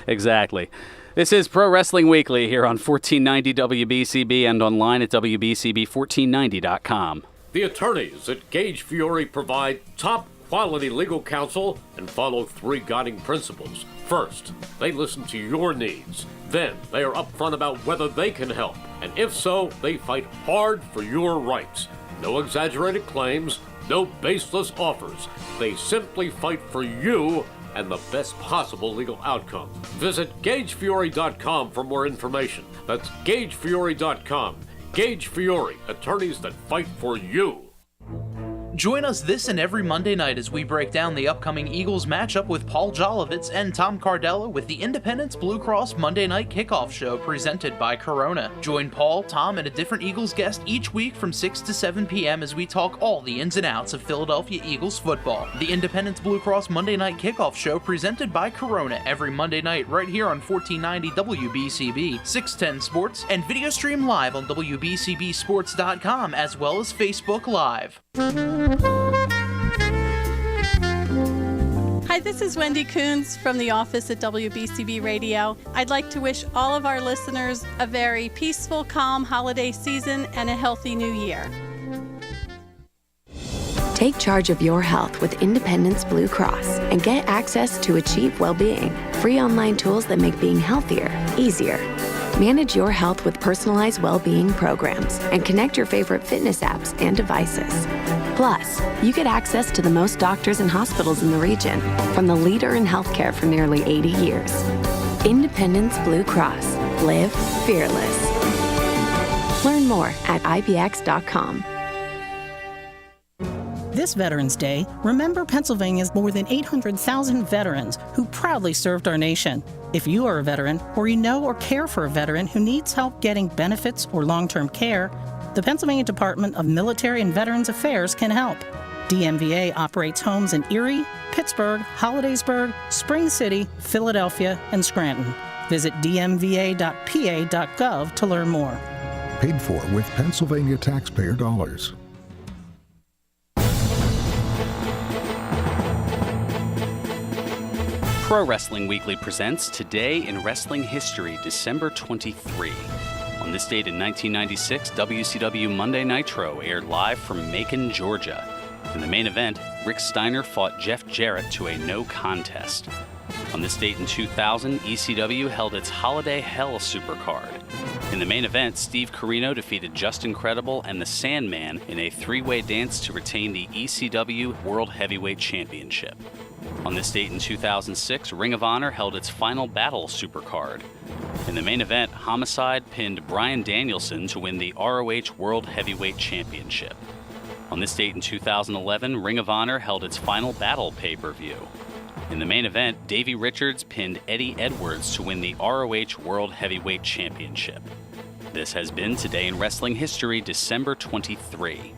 Exactly. This is Pro Wrestling Weekly here on 1490 WBCB and online at WBCB1490.com.
The attorneys at Gage Fiore provide top quality legal counsel and follow 3 guiding principles. First, they listen to your needs. Then, they are upfront about whether they can help. And if so, they fight hard for your rights. No exaggerated claims, no baseless offers. They simply fight for you and the best possible legal outcome. Visit GageFiore.com for more information. That's GageFiore.com. Gage Fiore, attorneys that fight for you.
Join us this and every Monday night as we break down the upcoming Eagles matchup with Paul Jolovitz and Tom Cardella with the Independence Blue Cross Monday Night Kickoff Show presented by Corona. Join Paul, Tom, and a different Eagles guest each week from 6 to 7 p.m. as we talk all the ins and outs of Philadelphia Eagles football. The Independence Blue Cross Monday Night Kickoff Show presented by Corona every Monday night right here on 1490 WBCB, 610 Sports, and video stream live on WBCBSports.com as well as Facebook Live.
Hi, this is Wendy Coons from the office at WBCB Radio. I'd like to wish all of our listeners a very peaceful, calm holiday season and a healthy new year.
Take charge of your health with Independence Blue Cross and get access to Achieve Wellbeing, free online tools that make being healthier easier. Manage your health with personalized well-being programs and connect your favorite fitness apps and devices. Plus, you get access to the most doctors and hospitals in the region, from the leader in healthcare for nearly 80 years. Independence Blue Cross. Live fearless. Learn more at IPX.com.
This Veterans Day, remember Pennsylvania's more than 800,000 veterans who proudly served our nation. If you are a veteran, or you know or care for a veteran who needs help getting benefits or long-term care, the Pennsylvania Department of Military and Veterans Affairs can help. DMVA operates homes in Erie, Pittsburgh, Hollidaysburg, Spring City, Philadelphia, and Scranton. Visit dmva.pa.gov to learn more.
Paid for with Pennsylvania taxpayer dollars.
Pro Wrestling Weekly presents Today in Wrestling History, December 23. On this date in 1996, WCW Monday Nitro aired live from Macon, Georgia. In the main event, Rick Steiner fought Jeff Jarrett to a no contest. On this date in 2000, ECW held its Holiday Hell Supercard. In the main event, Steve Corino defeated Justin Credible and the Sandman in a three-way dance to retain the ECW World Heavyweight Championship. On this date in 2006, Ring of Honor held its Final Battle Supercard. In the main event, Homicide pinned Bryan Danielson to win the ROH World Heavyweight Championship. On this date in 2011, Ring of Honor held its Final Battle pay-per-view. In the main event, Davey Richards pinned Eddie Edwards to win the ROH World Heavyweight Championship. This has been Today in Wrestling History, December 23.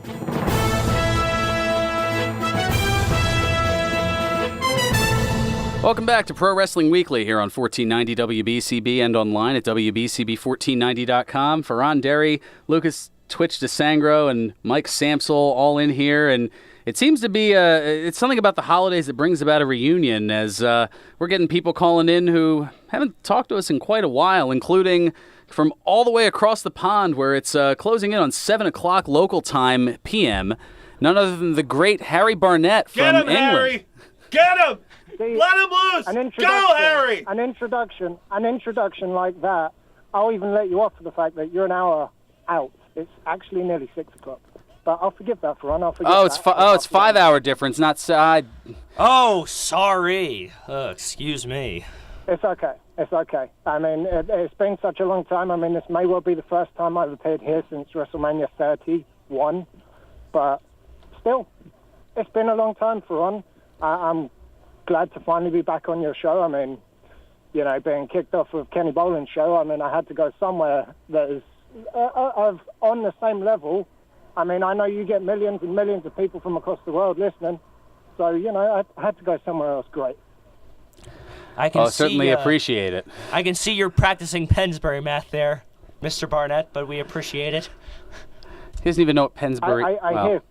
Welcome back to Pro Wrestling Weekly here on 1490 WBCB and online at WBCB1490.com. Ferran Derry, Lucas Twitch DeSangro, and Mike Samsel all in here, and it seems to be it's something about the holidays that brings about a reunion, as we're getting people calling in who haven't talked to us in quite a while, including from all the way across the pond where it's closing in on 7 o'clock local time p.m., none other than the great Harry Barnett from England.
Get him, Harry! Get him! Let him loose! Go, Harry!
An introduction like that, I'll even let you off for the fact that you're an hour out. It's actually nearly 6 o'clock. But I'll forgive that for Ron. I'll forgive that.
It's 5 hour difference, not side.
Oh, sorry. Excuse me.
It's okay. It's okay. I mean, it's been such a long time. I mean, this may well be the first time I've appeared here since WrestleMania 31. But still, it's been a long time for Ron. I'm glad to finally be back on your show. I mean, you know, being kicked off of Kenny Boland's show, I mean, I had to go somewhere that is on the same level. I mean, I know you get millions and millions of people from across the world listening, so, you know, I had to go somewhere else great.
I can
certainly appreciate it.
I can see you're practicing Pennsbury math there, Mr. Barnett, but we appreciate it.
He doesn't even know what Pennsbury...
I hear...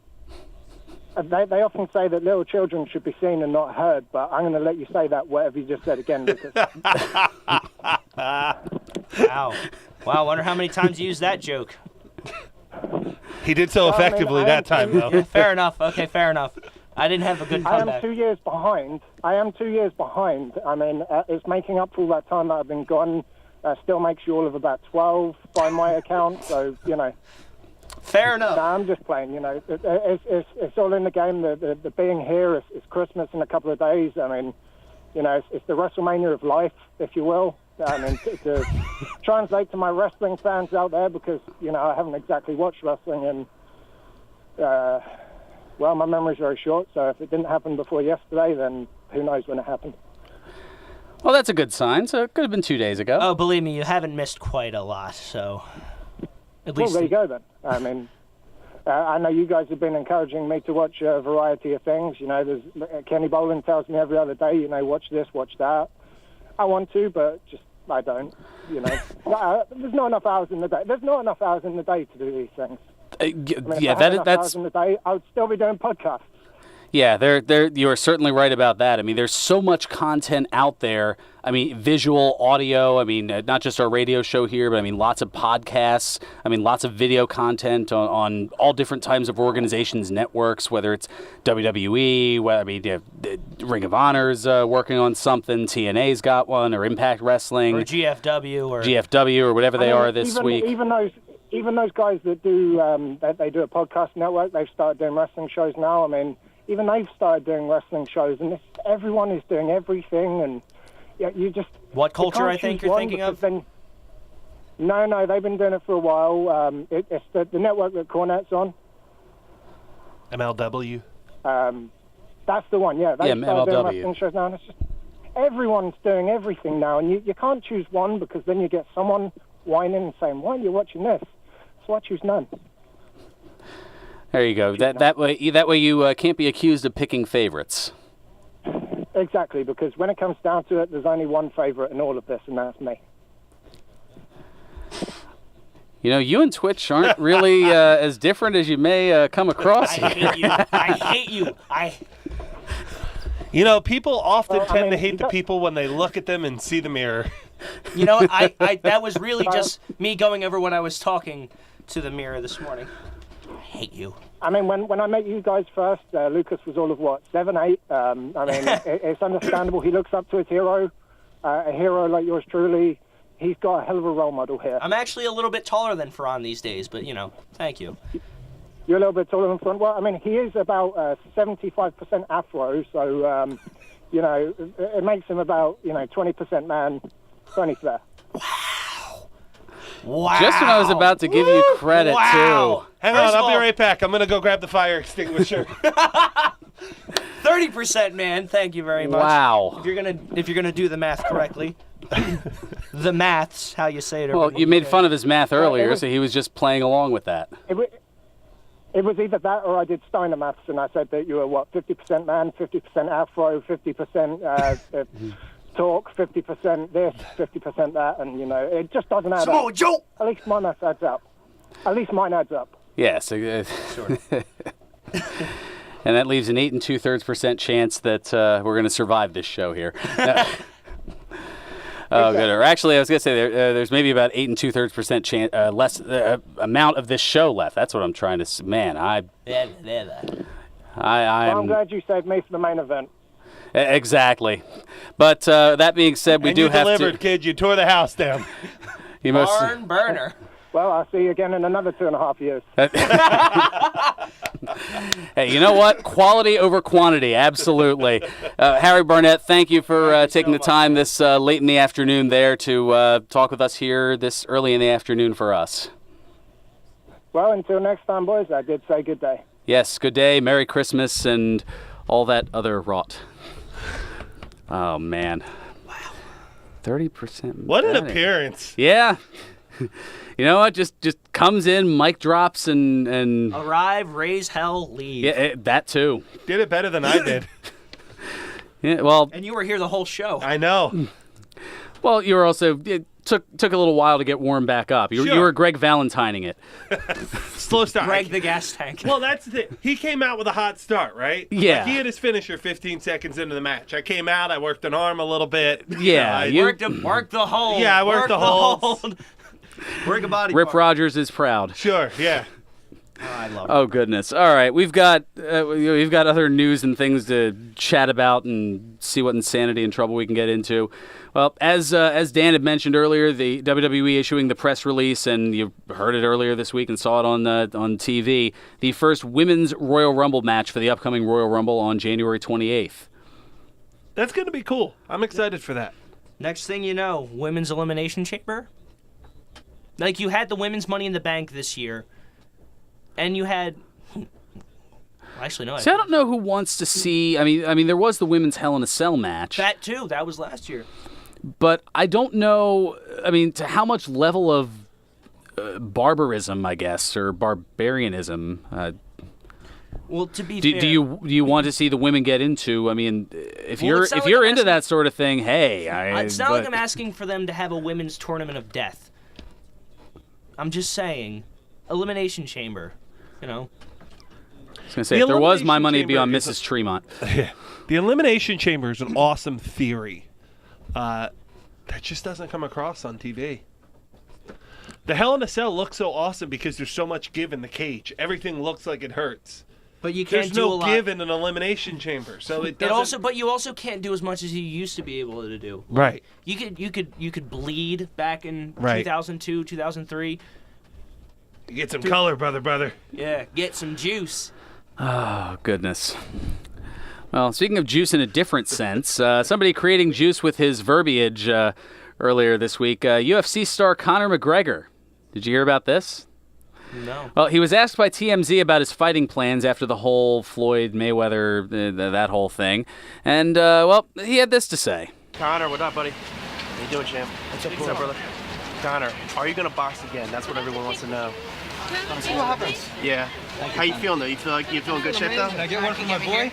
They often say that little children should be seen and not heard, but I'm going to let you say that, whatever you just said again, Lucas.
Wow. I wonder how many times you used that joke.
He did so effectively that time, though.
Yeah, fair enough. Okay, fair enough. I didn't have a good comeback.
I am 2 years behind. I mean, it's making up for all that time that I've been gone. Still makes you all of about 12 by my account, so, you know.
Fair enough.
No, I'm just playing, you know. It's all in the game. The being here is Christmas in a couple of days. I mean, you know, it's the WrestleMania of life, if you will. I mean, to translate to my wrestling fans out there, because, you know, I haven't exactly watched wrestling, and, well, my memory's very short, so if it didn't happen before yesterday, then who knows when it happened.
Well, that's a good sign, so it could have been 2 days ago.
Oh, believe me, you haven't missed quite a lot, so...
Well, there you go, then. I mean, I know you guys have been encouraging me to watch a variety of things. You know, Kenny Boland tells me every other day, you know, watch this, watch that. I want to, but just I don't. You know, there's not enough hours in the day. There's not enough hours in the day to do these things. I mean, that's hours in the day, I would still be doing podcasts.
Yeah, you are certainly right about that. I mean, there's so much content out there. I mean, visual, audio. I mean, not just our radio show here, but I mean, lots of podcasts. I mean, lots of video content on all different types of organizations, networks, whether it's WWE, Ring of Honor's working on something, TNA's got one, or Impact Wrestling.
Or GFW.
Or whatever they are this week.
Even even those guys that do they do a podcast network, they've started doing wrestling shows now. I mean, even they've started doing wrestling shows, and everyone is doing everything, and you just...
What culture, I think, you're thinking of?
No, they've been doing it for a while. It's the network that Cornette's on.
MLW.
That's the one, yeah. They started doing
MLW.
wrestling shows now, and it's just... Everyone's doing everything now, and you can't choose one, because then you get someone whining and saying, why are you watching this? So I choose none.
There you go. That way you can't be accused of picking favorites.
Exactly, because when it comes down to it, there's only one favorite in all of this, and that's me.
You know, you and Twitch aren't really as different as you may come across here.
I hate you.
You know, people often tend to hate the people when they look at them and see the mirror.
You know, that was really just me going over what I was talking to the mirror this morning. I hate you.
I mean, when I met you guys first, Lucas was all of, 7, 8? I mean, it's understandable. He looks up to his hero, a hero like yours truly. He's got a hell of a role model here.
I'm actually a little bit taller than Ferran these days, but, thank you.
You're a little bit taller than Ferran. Well, I mean, he is about 75% afro, so, it makes him about, 20% man, 20 there.
Wow.
Just when I was about to give you credit, too.
Hang on, I'll be right back. I'm going to go grab the fire extinguisher.
30%, man. Thank you very much.
Wow.
If you're gonna do the math correctly. The maths, how you say it.
Well, you made fun of his math earlier, so he was just playing along with that.
It was either that or I did Steiner maths, and I said that you were, 50% man, 50% afro, 50% talk, 50% this, 50% that, and, it just doesn't add up.
Joe!
At least my math adds up. At least mine adds up.
Yes.
Sure.
And that leaves an 8 2/3% chance that we're going to survive this show here. Oh, good. Or actually, I was going to say there's maybe about 8 2/3% chance less amount of this show left. That's what I'm trying to. Man, I'm
glad you saved me for the main event.
Exactly. But that being said, we do have to.
You delivered, kid. You tore the house down.
Barn burner.
Well, I'll see you again in another 2.5 years.
Hey, you know what? Quality over quantity, absolutely. Harry Barnett, thank you for taking the time this late in the afternoon there to talk with us here this early in the afternoon for us.
Well, until next time, boys, I did say good day.
Yes, good day, Merry Christmas, and all that other rot. Oh, man. Wow. 30%.
What an appearance.
Yeah. You know what? Just comes in, mic drops, and
arrive, raise hell, leave.
Yeah, that too.
Did it better than I did.
Yeah, well.
And you were here the whole show.
I know.
Well, you were also took a little while to get warmed back up. You were Greg Valentining it.
Slow start.
Greg the gas tank.
Well, that's the thing. He came out with a hot start, right?
Yeah.
Like he had his finisher 15 seconds into the match. I came out. I worked an arm a little bit.
Yeah.
You worked the hold.
Yeah, I worked the hold.
Work a body
Rip
part.
Rogers is proud.
Sure, yeah.
Oh, I love it.
Oh goodness! All right, we've got other news and things to chat about and see what insanity and trouble we can get into. Well, as Dan had mentioned earlier, the WWE issuing the press release, and you heard it earlier this week and saw it on TV. The first women's Royal Rumble match for the upcoming Royal Rumble on January 28th.
That's going to be cool. I'm excited for that.
Next thing you know, women's elimination chamber. Like, you had the women's Money in the Bank this year, and you had... Actually, no.
See, I don't know who wants to see... I mean, there was the women's Hell in a Cell match.
That, too. That was last year.
But I don't know... I mean, to how much level of barbarism, I guess, or barbarianism...
Well, to be fair...
Do you want to see the women get into? I mean, if you're into that sort of thing, hey...
It's not like I'm asking for them to have a women's tournament of death. I'm just saying, elimination chamber, I was
going to say, if there was my money, it'd be on Mrs. Tremont.
The elimination chamber is an awesome theory. That just doesn't come across on TV. The Hell in a Cell looks so awesome because there's so much give in the cage. Everything looks like it hurts.
But you can't
There's no give in an elimination chamber, so it doesn't.
But you also can't do as much as you used to be able to do.
Right.
You could bleed back in
Right.
2002, 2003.
Get some color, brother.
Yeah, get some juice.
Oh, goodness. Well, speaking of juice in a different sense, somebody creating juice with his verbiage earlier this week, UFC star Conor McGregor. Did you hear about this?
No.
Well, he was asked by TMZ about his fighting plans after the whole Floyd Mayweather, that whole thing. And, well, he had this to say.
Connor, what up, buddy? How you doing, champ? What's up, brother? Connor, are you going to box again? That's what everyone wants to know.
See what happens.
Yeah. How you feeling, though? You feel like you're feeling good shape, though?
Can I get one from my boy?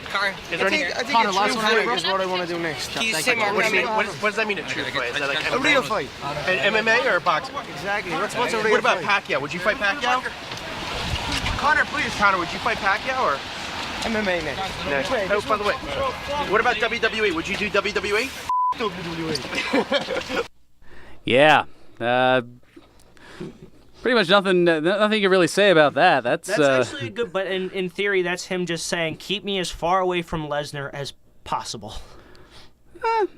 Is there any...
Connor, last one is what I want to do next.
What do you mean? What does that mean, a true fight? Is that like
a real fight.
An MMA or boxing?
Exactly. What's a real
What about
fight?
Pacquiao? Would you fight Pacquiao? Connor, please. Connor, would you fight Pacquiao or...
MMA next.
Oh, by the way, what about WWE? Would you do WWE?
WWE.
Yeah. Pretty much nothing you can really say about that. That's
actually good, but in theory, that's him just saying, keep me as far away from Lesnar as possible.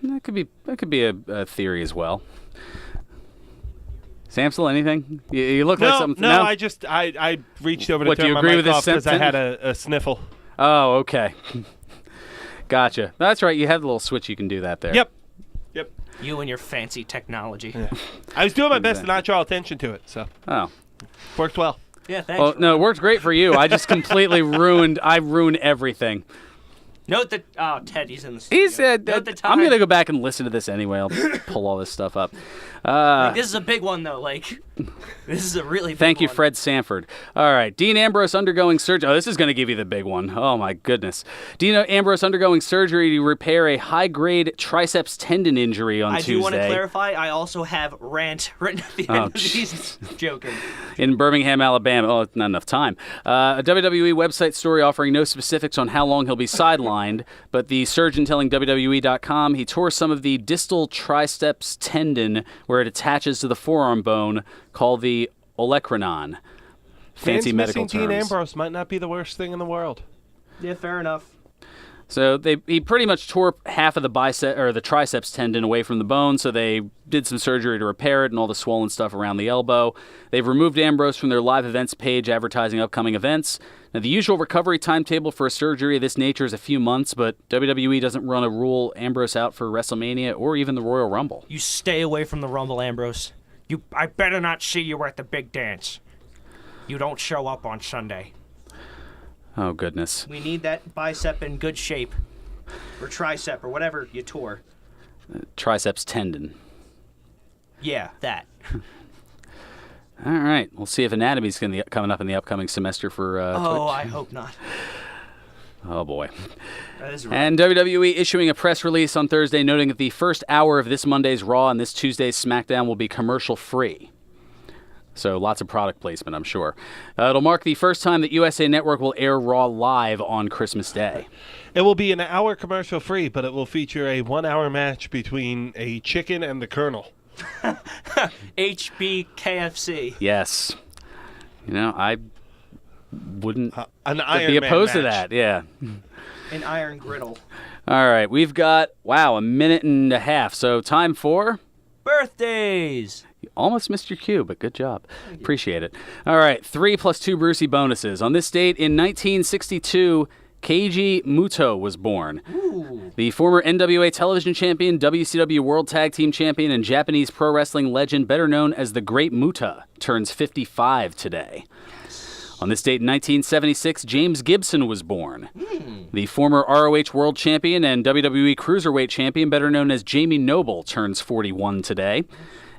That could be a theory as well. Samsel, anything? You look like something.
No, I reached over to
What, do
turn
you
my
agree
mic
with this
off because I
sentence?
had a sniffle.
Oh, okay. Gotcha. That's right. You have the little switch. You can do that there.
Yep.
You and your fancy technology.
Yeah. I was doing my best to not draw attention to it, so.
Oh.
Worked well.
Yeah, thanks.
Well, no, it worked great for you. I just completely ruined everything.
Note that Teddy's in the studio. Note the time.
I'm going to go back and listen to this anyway. I'll pull all this stuff up.
This is a big one, though. This is a really big
Thank you,
one.
Fred Sanford. All right. Dean Ambrose undergoing surgery. Oh, this is going to give you the big one. Oh, my goodness. Dean Ambrose undergoing surgery to repair a high-grade triceps tendon injury on Tuesday.
I do want to clarify, I also have rant written at the end of these. Joking.
In Birmingham, Alabama. Oh, not enough time. A WWE website story offering no specifics on how long he'll be sidelined, but the surgeon telling WWE.com he tore some of the distal triceps tendon where it attaches to the forearm bone, called the olecranon. Fancy medical
missing
terms.
Dean Ambrose might not be the worst thing in the world.
Yeah, fair enough.
So he pretty much tore half of the bicep or the triceps tendon away from the bone, so they did some surgery to repair it and all the swollen stuff around the elbow. They've removed Ambrose from their live events page advertising upcoming events. Now, the usual recovery timetable for a surgery of this nature is a few months, but WWE doesn't run a rule Ambrose out for WrestleMania or even the Royal Rumble.
You stay away from the Rumble, Ambrose. I better not see you at the big dance. You don't show up on Sunday.
Oh, goodness.
We need that bicep in good shape. Or tricep, or whatever you tore.
Triceps tendon.
Yeah, that.
All right. We'll see if anatomy's going to be coming up in the upcoming semester for
Oh,
Twitch.
I hope not.
Oh, boy.
That is right.
And WWE issuing a press release on Thursday noting that the first hour of this Monday's Raw and this Tuesday's SmackDown will be commercial-free. So lots of product placement, I'm sure. It'll mark the first time that USA Network will air Raw live on Christmas Day.
It will be an hour commercial free, but it will feature a 1 hour match between a chicken and the Colonel.
HBKFC.
Yes. I wouldn't
an
be
Iron Man
opposed to
match.
that. Yeah.
An iron griddle.
All right. We've got, a minute and a half. So time for...
Birthdays.
You almost missed your cue, but good job. Appreciate it. All right, 3 + 2 Brucey bonuses. On this date in 1962, Keiji Muto was born.
Ooh.
The former NWA television champion, WCW World Tag Team champion, and Japanese pro wrestling legend, better known as the Great Muta, turns 55 today. On this date in 1976, James Gibson was born. The former ROH World Champion and WWE Cruiserweight Champion, better known as Jamie Noble, turns 41 today.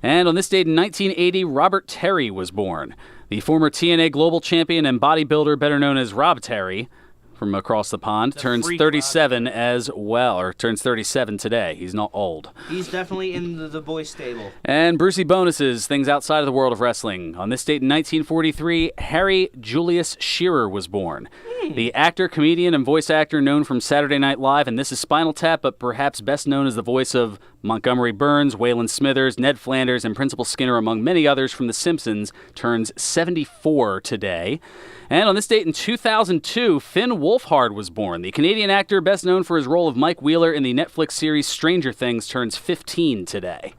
And on this date in 1980, Robert Terry was born. The former TNA Global Champion and bodybuilder, better known as Rob Terry, from across the pond, turns 37 as well, or turns 37 today. He's not old.
He's definitely in the boy stable.
And Brucey bonuses, things outside of the world of wrestling. On this date in 1943, Harry Julius Shearer was born. The actor, comedian, and voice actor known from Saturday Night Live and This Is Spinal Tap, but perhaps best known as the voice of Montgomery Burns, Waylon Smithers, Ned Flanders, and Principal Skinner, among many others from The Simpsons, turns 74 today. And on this date in 2002, Finn Wolfhard was born. The Canadian actor best known for his role of Mike Wheeler in the Netflix series Stranger Things turns 15 today.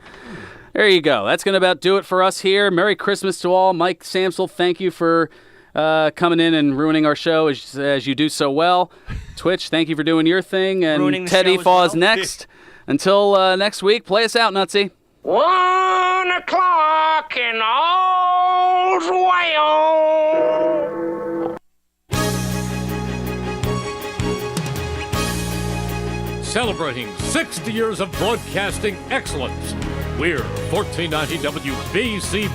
There you go. That's going to about do it for us here. Merry Christmas to all. Mike Samsel, thank you for coming in and ruining our show as you do so well. Twitch, thank you for doing your thing. And Teddy Faw's next. Until next week, play us out, Nutsy.
1 o'clock and all's well.
Celebrating 60 years of broadcasting excellence. We're 1490 WBCB.